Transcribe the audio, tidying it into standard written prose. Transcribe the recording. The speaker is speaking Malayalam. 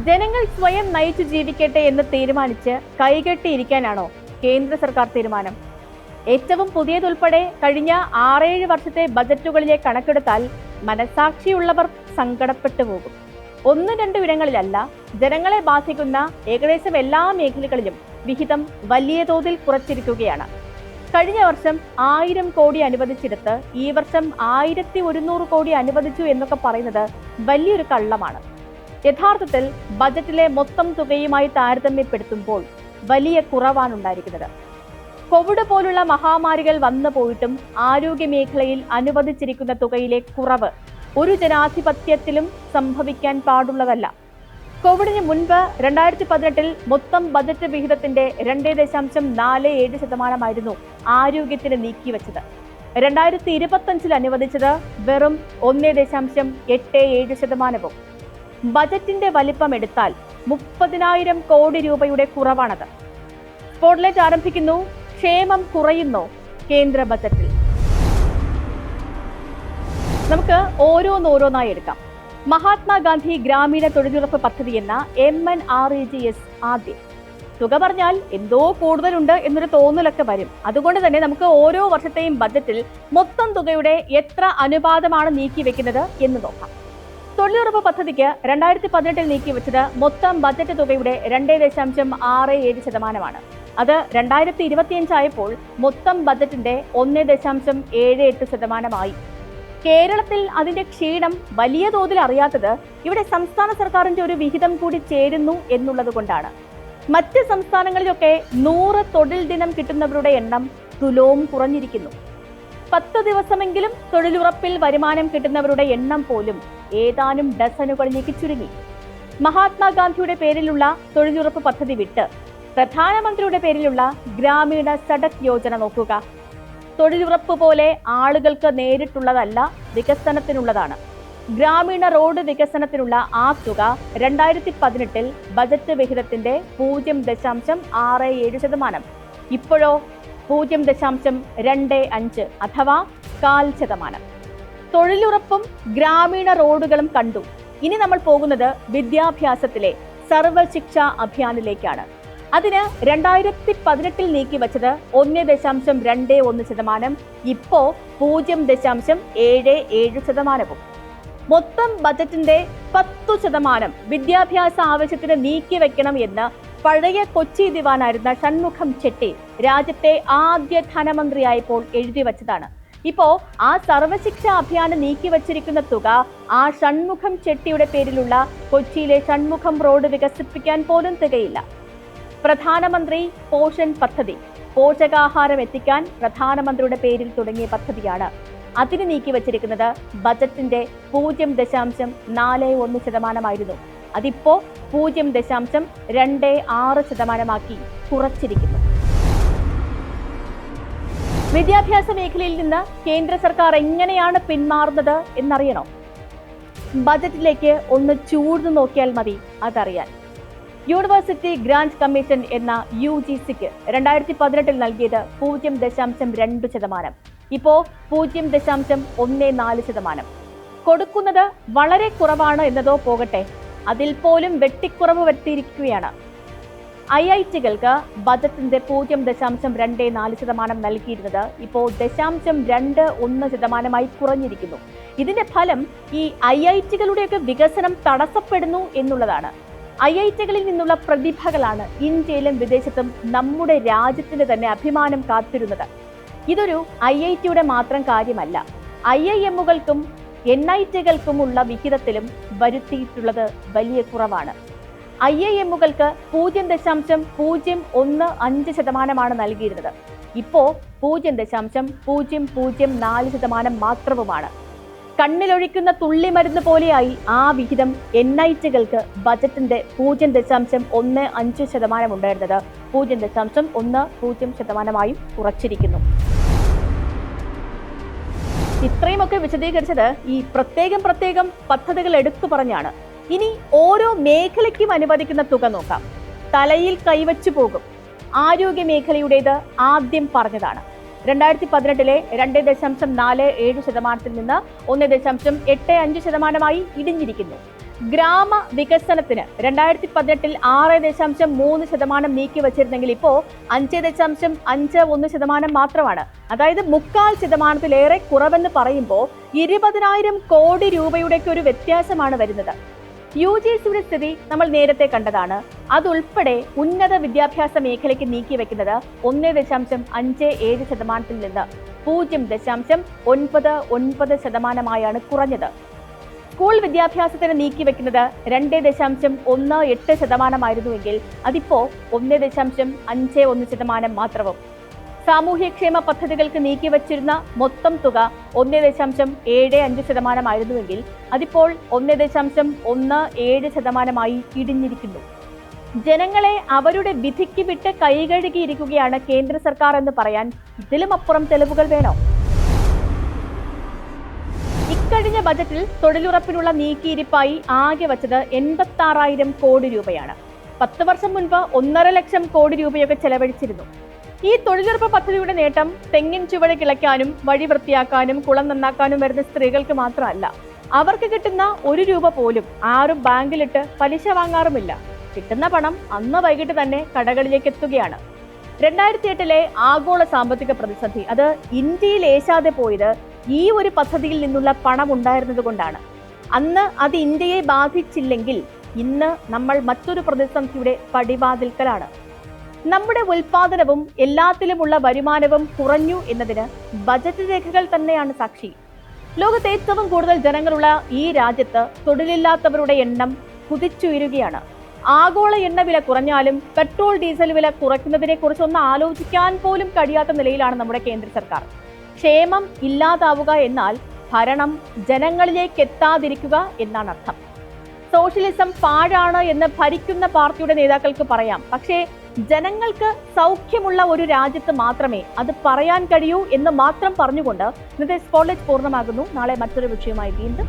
ജനങ്ങൾ സ്വയം നയിച്ചു ജീവിക്കട്ടെ എന്ന് തീരുമാനിച്ച് കൈകെട്ടിയിരിക്കാനാണോ കേന്ദ്ര സർക്കാർ തീരുമാനം? ഏറ്റവും പുതിയതുൾപ്പെടെ കഴിഞ്ഞ 6-7 വർഷത്തെ ബജറ്റുകളിലെ കണക്കെടുത്താൽ മനസാക്ഷിയുള്ളവർ സങ്കടപ്പെട്ടു പോകും. 1-2 ഇടങ്ങളിലല്ല, ജനങ്ങളെ ബാധിക്കുന്ന ഏകദേശം എല്ലാ മേഖലകളിലും വിഹിതം വലിയ തോതിൽ കുറച്ചിരിക്കുകയാണ്. കഴിഞ്ഞ വർഷം 1000 കോടി അനുവദിച്ചെടുത്ത് ഈ വർഷം 1100 കോടി അനുവദിച്ചു എന്നൊക്കെ പറയുന്നത് വലിയൊരു കള്ളമാണ്. യഥാർത്ഥത്തിൽ ബജറ്റിലെ മൊത്തം തുകയുമായി താരതമ്യപ്പെടുത്തുമ്പോൾ വലിയ കുറവാണ് ഉണ്ടായിരിക്കുന്നത്. കോവിഡ് പോലുള്ള മഹാമാരികൾ വന്നു പോയിട്ടും ആരോഗ്യ മേഖലയിൽ അനുവദിച്ചിരിക്കുന്ന തുകയിലെ കുറവ് ഒരു ജനാധിപത്യത്തിലും സംഭവിക്കാൻ പാടുള്ളതല്ല. കോവിഡിന് മുൻപ് 2018 മൊത്തം ബജറ്റ് വിഹിതത്തിന്റെ 2.47% ആരോഗ്യത്തിന് നീക്കിവെച്ചത്. 2025 അനുവദിച്ചത് വെറും 1.87%. ബജറ്റിന്റെ വലിപ്പം എടുത്താൽ 30,000 കോടി രൂപയുടെ കുറവാണത്. സ്പോട്ട്ലൈറ്റ് ആരംഭിക്കുന്നു. ക്ഷേമം കുറയുന്നോ കേന്ദ്ര ബജറ്റിൽ? നമുക്ക് ഓരോന്നായി എടുക്കാം. മഹാത്മാഗാന്ധി ഗ്രാമീണ തൊഴിലുറപ്പ് പദ്ധതി എന്ന MNREGS ആദ്യം. തുക പറഞ്ഞാൽ എന്തോ കൂടുതലുണ്ട് എന്നൊരു തോന്നലൊക്കെ വരും. അതുകൊണ്ട് തന്നെ നമുക്ക് ഓരോ വർഷത്തെയും ബജറ്റിൽ മൊത്തം തുകയുടെ എത്ര അനുപാതമാണ് നീക്കിവെക്കുന്നത് എന്ന് നോക്കാം. തൊഴിലുറപ്പ് പദ്ധതിക്ക് 2018 നീക്കിവെച്ചത് മൊത്തം ബജറ്റ് തുകയുടെ 2.67%. അത് 2025 ആയപ്പോൾ മൊത്തം ബജറ്റിന്റെ 1.78%. കേരളത്തിൽ അതിന്റെ ക്ഷീണം വലിയ തോതിൽ അറിയാത്തത് ഇവിടെ സംസ്ഥാന സർക്കാരിന്റെ ഒരു വിഹിതം കൂടി ചേരുന്നു എന്നുള്ളത് കൊണ്ടാണ്. മറ്റ് സംസ്ഥാനങ്ങളിലൊക്കെ 100 തൊഴിൽ ദിനം കിട്ടുന്നവരുടെ എണ്ണം തുലോം കുറഞ്ഞിരിക്കുന്നു. 10 ദിവസമെങ്കിലും തൊഴിലുറപ്പിൽ വരുമാനം കിട്ടുന്നവരുടെ എണ്ണം പോലും ഏതാനും ഡസനുകളിലേക്ക് ചുരുങ്ങി. മഹാത്മാഗാന്ധിയുടെ പേരിലുള്ള തൊഴിലുറപ്പ് പദ്ധതി വിട്ട് പ്രധാനമന്ത്രിയുടെ പേരിലുള്ള ഗ്രാമീണ സഡക് യോജന നോക്കുക. തൊഴിലുറപ്പ് പോലെ ആളുകൾക്ക് നേരിട്ടുള്ളതല്ല, വികസനത്തിനുള്ളതാണ്. ഗ്രാമീണ റോഡ് വികസനത്തിനുള്ള ആ തുക 2018 ബജറ്റ് വിഹിതത്തിന്റെ 0.67%. ഇപ്പോഴോ 0.25 അഥവാ 0.25%. തൊഴിലുറപ്പും ഗ്രാമീണ റോഡുകളും കണ്ടു. ഇനി നമ്മൾ പോകുന്നത് വിദ്യാഭ്യാസത്തിലെ സർവശിക്ഷ അഭിയാനിലേക്കാണ്. അതിന് 2018 നീക്കിവെച്ചത് 1.21%. ഇപ്പോ 0.77%. മൊത്തം ബജറ്റിന്റെ 10% വിദ്യാഭ്യാസ ആവശ്യത്തിന് നീക്കിവെക്കണം എന്ന് പഴയ കൊച്ചി ദിവാനായിരുന്ന ഷൺമുഖം ചെട്ടി രാജ്യത്തെ ആദ്യ ധനമന്ത്രിയായപ്പോൾ എഴുതി വച്ചതാണ്. ഇപ്പോ ആ സർവശിക്ഷ അഭിയാന് നീക്കിവച്ചിരിക്കുന്ന തുക ആ ഷൺമുഖം ചെട്ടിയുടെ പേരിലുള്ള കൊച്ചിയിലെ ഷൺമുഖം റോഡ് വികസിപ്പിക്കാൻ പോലും തികയില്ല. പ്രധാനമന്ത്രി പോഷൺ പദ്ധതി, പോഷകാഹാരം എത്തിക്കാൻ പ്രധാനമന്ത്രിയുടെ പേരിൽ തുടങ്ങിയ പദ്ധതിയാണ്. അതിന് നീക്കിവച്ചിരിക്കുന്നത് ബജറ്റിന്റെ 0.41%. അതിപ്പോ 0.26% കുറച്ചിരിക്കുന്നു. വിദ്യാഭ്യാസ മേഖലയിൽ നിന്ന് കേന്ദ്ര സർക്കാർ എങ്ങനെയാണ് പിന്മാറുന്നത് എന്നറിയണോ? ബജറ്റിലേക്ക് ഒന്ന് ചൂഴ്ന്നു നോക്കിയാൽ മതി അതറിയാൻ. യൂണിവേഴ്സിറ്റി ഗ്രാന്റ് കമ്മീഷൻ എന്ന UGCക്ക് 2018 നൽകിയത് 0.2%. ഇപ്പോ 0.14%. കൊടുക്കുന്നത് വളരെ കുറവാണ് എന്നതോ പോകട്ടെ, അതിൽ പോലും വെട്ടിക്കുറവ് വരുത്തിയിരിക്കുകയാണ്. IITകൾക്ക് ബജറ്റിന്റെ 0.24% നൽകിയിരുന്നത് ഇപ്പോൾ 0.21% കുറഞ്ഞിരിക്കുന്നു. ഇതിന്റെ ഫലം ഈ IITകളുടെയൊക്കെ വികസനം തടസ്സപ്പെടുന്നു എന്നുള്ളതാണ്. IITകളിൽ നിന്നുള്ള പ്രതിഭകളാണ് ഇന്ത്യയിലും വിദേശത്തും നമ്മുടെ രാജ്യത്തിന് തന്നെ അഭിമാനം കാത്തിരുന്നത്. ഇതൊരു IITയുടെ മാത്രം കാര്യമല്ല. IIMകൾക്കും NITകൾക്കും ഉള്ള വിഹിതത്തിലും വരുത്തിയിട്ടുള്ളത് വലിയ കുറവാണ്. IIMകൾക്ക് 0.015% നൽകിയിരുന്നത്. ഇപ്പോ 0.004% മാത്രവുമാണ്. കണ്ണിലൊഴിക്കുന്ന തുള്ളിമരുന്ന് പോലെയായി ആ വിഹിതം NITകൾക്ക് ബജറ്റിന്റെ 0.15% ഉണ്ടായിരുന്നത് 0.10% കുറച്ചിരിക്കുന്നു. ഇത്രയുമൊക്കെ വിശദീകരിച്ചത് ഈ പ്രത്യേകം പദ്ധതികൾ എടുത്തു പറഞ്ഞാണ്. ഇനി ഓരോ മേഖലയ്ക്കും അനുവദിക്കുന്ന തുക നോക്കാം. തലയിൽ കൈവച്ചു പോകും. ആരോഗ്യ മേഖലയുടേത് ആദ്യം പറഞ്ഞതാണ്. 2018 2.47% നിന്ന് 1.85% ഇടിഞ്ഞിരിക്കുന്നു. ഗ്രാമ വികസനത്തിന് 2018 6.3% നീക്കി വച്ചിരുന്നെങ്കിൽ ഇപ്പോ 5.51% മാത്രമാണ്. അതായത് 0.25% കുറവെന്ന് പറയുമ്പോൾ 20,000 കോടി രൂപയുടെയൊക്കെ ഒരു വ്യത്യാസമാണ് വരുന്നത്. UGCയുടെ സ്ഥിതി നമ്മൾ നേരത്തെ കണ്ടതാണ്. അതുൾപ്പെടെ ഉന്നത വിദ്യാഭ്യാസ മേഖലയ്ക്ക് നീക്കിവെക്കുന്നത് 1.57% നിന്ന് 0.99% കുറഞ്ഞത്. സ്കൂൾ വിദ്യാഭ്യാസത്തിന് നീക്കിവെക്കുന്നത് 2.18% അതിപ്പോ 1.51% മാത്രവും. സാമൂഹ്യക്ഷേമ പദ്ധതികൾക്ക് നീക്കിവച്ചിരുന്ന മൊത്തം തുക 1.75% അതിപ്പോൾ 1.17% ഇടിഞ്ഞിരിക്കുന്നു. ജനങ്ങളെ അവരുടെ വിധിക്ക് വിട്ട് കൈകഴുകിയിരിക്കുകയാണ് കേന്ദ്ര സർക്കാർ എന്ന് പറയാൻ ഇതിലുമപ്പുറം തെളിവുകൾ വേണോ? ഇക്കഴിഞ്ഞ ബജറ്റിൽ തൊഴിലുറപ്പിനുള്ള നീക്കിയിരിപ്പായി ആകെ വച്ചത് 86,000 കോടി രൂപയാണ്. 10 വർഷം മുൻപ് 1.5 ലക്ഷം കോടി രൂപയൊക്കെ ചെലവഴിച്ചിരുന്നു. ഈ തൊഴിലുറപ്പ് പദ്ധതിയുടെ നേട്ടം തെങ്ങിൻ ചുവട് കിളയ്ക്കാനും വഴി വൃത്തിയാക്കാനും കുളം നന്നാക്കാനും വരുന്ന സ്ത്രീകൾക്ക് മാത്രമല്ല. അവർക്ക് കിട്ടുന്ന 1 രൂപ പോലും ആരും ബാങ്കിലിട്ട് പലിശ വാങ്ങാറുമില്ല. കിട്ടുന്ന പണം അന്ന് വൈകിട്ട് തന്നെ കടകളിലേക്ക് എത്തുകയാണ്. 2008 ആഗോള സാമ്പത്തിക പ്രതിസന്ധി അത് ഇന്ത്യയിൽ ഏശാതെ പോയത് ഈ ഒരു പദ്ധതിയിൽ നിന്നുള്ള പണം ഉണ്ടായിരുന്നത് കൊണ്ടാണ്. അന്ന് അത് ഇന്ത്യയെ ബാധിച്ചില്ലെങ്കിൽ ഇന്ന് നമ്മൾ മറ്റൊരു പ്രതിസന്ധിയുടെ പടിവാതിൽക്കലാണ്. നമ്മുടെ ഉൽപാദനവും എല്ലാത്തിലുമുള്ള വരുമാനവും കുറഞ്ഞു എന്നതിന് ബജറ്റ് രേഖകൾ തന്നെയാണ് സാക്ഷി. ലോകത്തെ ഏറ്റവും കൂടുതൽ ജനങ്ങളുള്ള ഈ രാജ്യത്ത് തൊഴിലില്ലാത്തവരുടെ എണ്ണം കുതിച്ചുയരുകയാണ്. ആഗോള എണ്ണ വില കുറഞ്ഞാലും പെട്രോൾ ഡീസൽ വില കുറയ്ക്കുന്നതിനെ കുറിച്ച് ഒന്ന് ആലോചിക്കാൻ പോലും കഴിയാത്ത നിലയിലാണ് നമ്മുടെ കേന്ദ്ര സർക്കാർ. ക്ഷേമം ഇല്ലാതാവുക എന്നാൽ ഭരണം ജനങ്ങളിലേക്ക് എത്താതിരിക്കുക എന്നാണ് അർത്ഥം. സോഷ്യലിസം പാഴാണ് എന്ന് ഭരിക്കുന്ന പാർട്ടിയുടെ നേതാക്കൾക്ക് പറയാം. പക്ഷേ ജനങ്ങൾക്ക് സൗഖ്യമുള്ള ഒരു രാജ്യത്ത് മാത്രമേ അത് പറയാൻ കഴിയൂ എന്ന് മാത്രം പറഞ്ഞുകൊണ്ട് ഇന്നത്തെ സ്പോട്ട്ലൈറ്റ് പൂർണ്ണമാകുന്നു. നാളെ മറ്റൊരു വിഷയമായി വീണ്ടും